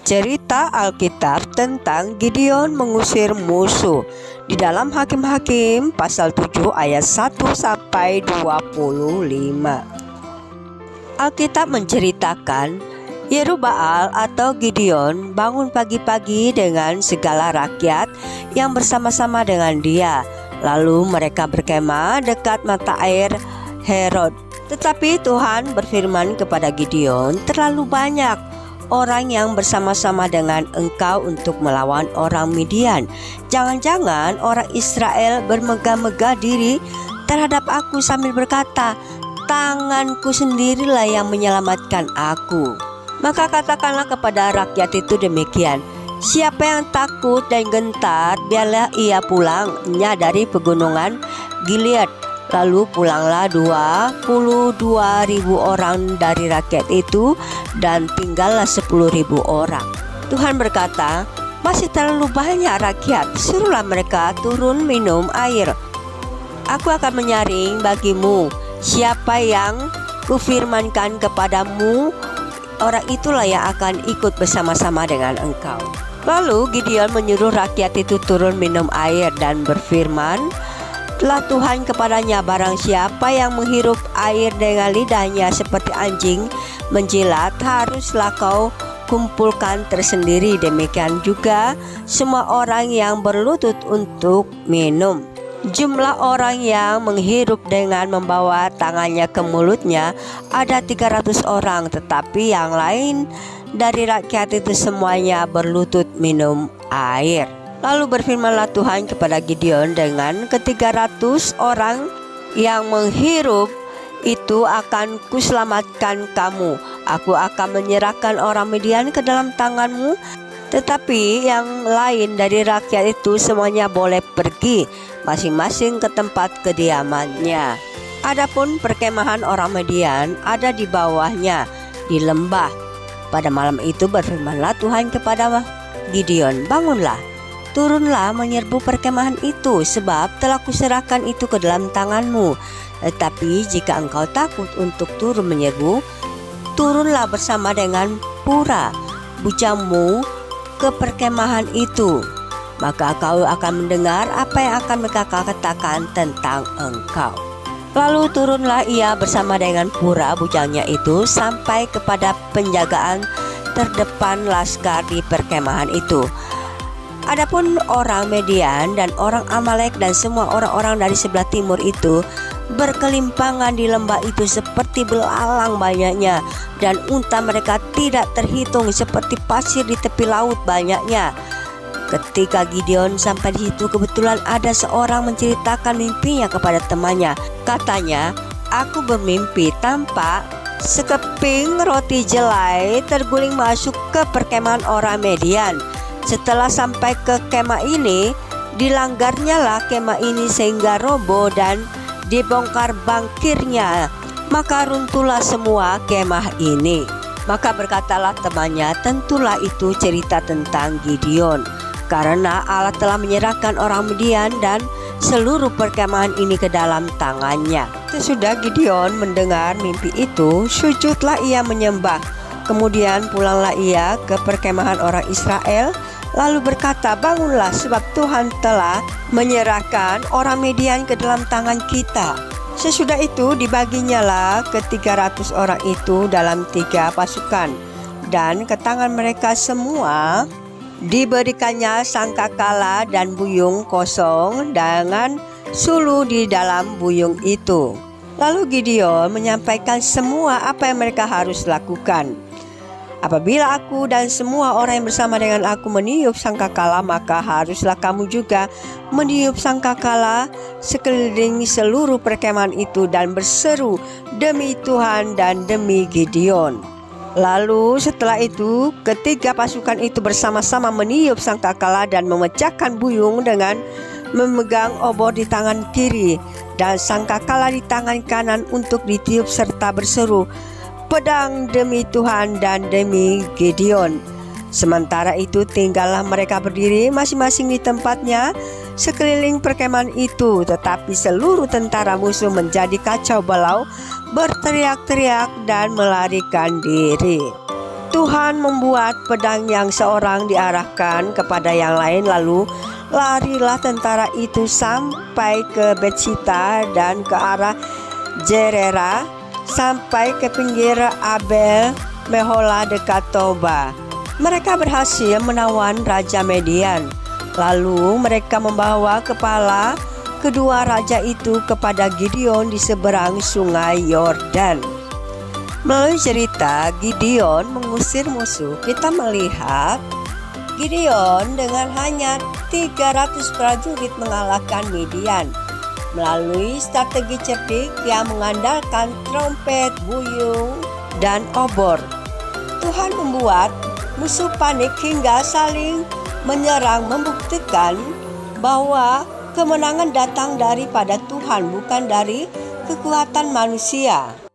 Cerita Alkitab tentang Gideon mengusir musuh di dalam Hakim-Hakim pasal 7 ayat 1 sampai 25. Alkitab menceritakan Yerubbaal atau Gideon bangun pagi-pagi dengan segala rakyat yang bersama-sama dengan dia. Lalu mereka berkemah dekat mata air Herod. Tetapi Tuhan berfirman kepada Gideon, terlalu banyak orang yang bersama-sama dengan engkau untuk melawan orang Midian. Jangan-jangan orang Israel bermegah-megah diri terhadap aku sambil berkata, tanganku sendirilah yang menyelamatkan aku. Maka katakanlah kepada rakyat itu demikian, siapa yang takut dan gentar, biarlah ia pulangnya dari pegunungan Gilead. Lalu pulanglah 22.000 orang dari rakyat itu dan tinggallah 10.000 orang. Tuhan berkata, masih terlalu banyak rakyat, suruhlah mereka turun minum air. Aku akan menyaring bagimu siapa yang kufirmankan kepadamu, orang itulah yang akan ikut bersama-sama dengan engkau. Lalu Gideon menyuruh rakyat itu turun minum air dan berfirman, telah Tuhan kepadanya, barang siapa yang menghirup air dengan lidahnya seperti anjing menjilat, haruslah kau kumpulkan tersendiri. Demikian juga semua orang yang berlutut untuk minum. Jumlah orang yang menghirup dengan membawa tangannya ke mulutnya ada 300 orang, tetapi yang lain dari rakyat itu semuanya berlutut minum air. Lalu berfirmanlah Tuhan kepada Gideon, dengan ke-300 orang yang menghirup itu akan kuselamatkan kamu. Aku akan menyerahkan orang Midian ke dalam tanganmu, tetapi yang lain dari rakyat itu semuanya boleh pergi masing-masing ke tempat kediamannya. Adapun perkemahan orang Midian ada di bawahnya di lembah. Pada malam itu berfirmanlah Tuhan kepada Gideon, bangunlah, turunlah menyerbu perkemahan itu, sebab telah kuserahkan itu ke dalam tanganmu. Tetapi jika engkau takut untuk turun menyerbu, turunlah bersama dengan Pura bujamu ke perkemahan itu, maka kau akan mendengar apa yang akan mereka katakan tentang engkau. Lalu turunlah ia bersama dengan Pura bujangnya itu sampai kepada penjagaan terdepan laskar di perkemahan itu. Adapun orang Midian dan orang Amalek dan semua orang-orang dari sebelah timur itu berkelimpangan di lembah itu seperti belalang banyaknya, dan unta mereka tidak terhitung seperti pasir di tepi laut banyaknya. Ketika Gideon sampai di situ, kebetulan ada seorang menceritakan mimpinya kepada temannya. Katanya, aku bermimpi tampak sekeping roti jelai terguling masuk ke perkemahan orang Midian. Setelah sampai ke kemah ini, dilanggarnyalah kemah ini sehingga roboh dan dibongkar bangkirnya, maka runtuhlah semua kemah ini. Maka berkatalah temannya, tentulah itu cerita tentang Gideon, karena Allah telah menyerahkan orang Midian dan seluruh perkemahan ini ke dalam tangannya. Sesudah Gideon mendengar mimpi itu, sujudlah ia menyembah. Kemudian pulanglah ia ke perkemahan orang Israel, lalu berkata, bangunlah, sebab Tuhan telah menyerahkan orang Midian ke dalam tangan kita. Sesudah itu dibaginyalah ke-300 orang itu dalam 3 pasukan, dan ke tangan mereka semua diberikannya sangkakala dan buyung kosong dengan sulu di dalam buyung itu. Lalu Gideon menyampaikan semua apa yang mereka harus lakukan. Apabila aku dan semua orang yang bersama dengan aku meniup sangkakala, maka haruslah kamu juga meniup sangkakala sekeliling seluruh perkemahan itu dan berseru demi Tuhan dan demi Gideon. Lalu setelah itu ketiga pasukan itu bersama-sama meniup sangkakala dan memecahkan buyung dengan memegang obor di tangan kiri dan sangkakala di tangan kanan untuk ditiup serta berseru, pedang demi Tuhan dan demi Gideon. Sementara itu tinggallah mereka berdiri masing-masing di tempatnya sekeliling perkemahan itu. Tetapi seluruh tentara musuh menjadi kacau balau, berteriak-teriak dan melarikan diri. Tuhan membuat pedang yang seorang diarahkan kepada yang lain, lalu larilah tentara itu sampai ke Betsita dan ke arah Gerera, sampai ke pinggir Abel Mehola dekat Toba. Mereka berhasil menawan Raja Median. Lalu mereka membawa kepala kedua raja itu kepada Gideon di seberang sungai Yordan. Melalui cerita Gideon mengusir musuh, kita melihat Gideon dengan hanya 300 prajurit mengalahkan Midian. Melalui strategi cerdik yang mengandalkan trompet, buyung, dan obor, Tuhan membuat musuh panik hingga saling menyerang, membuktikan bahwa kemenangan datang daripada Tuhan, bukan dari kekuatan manusia.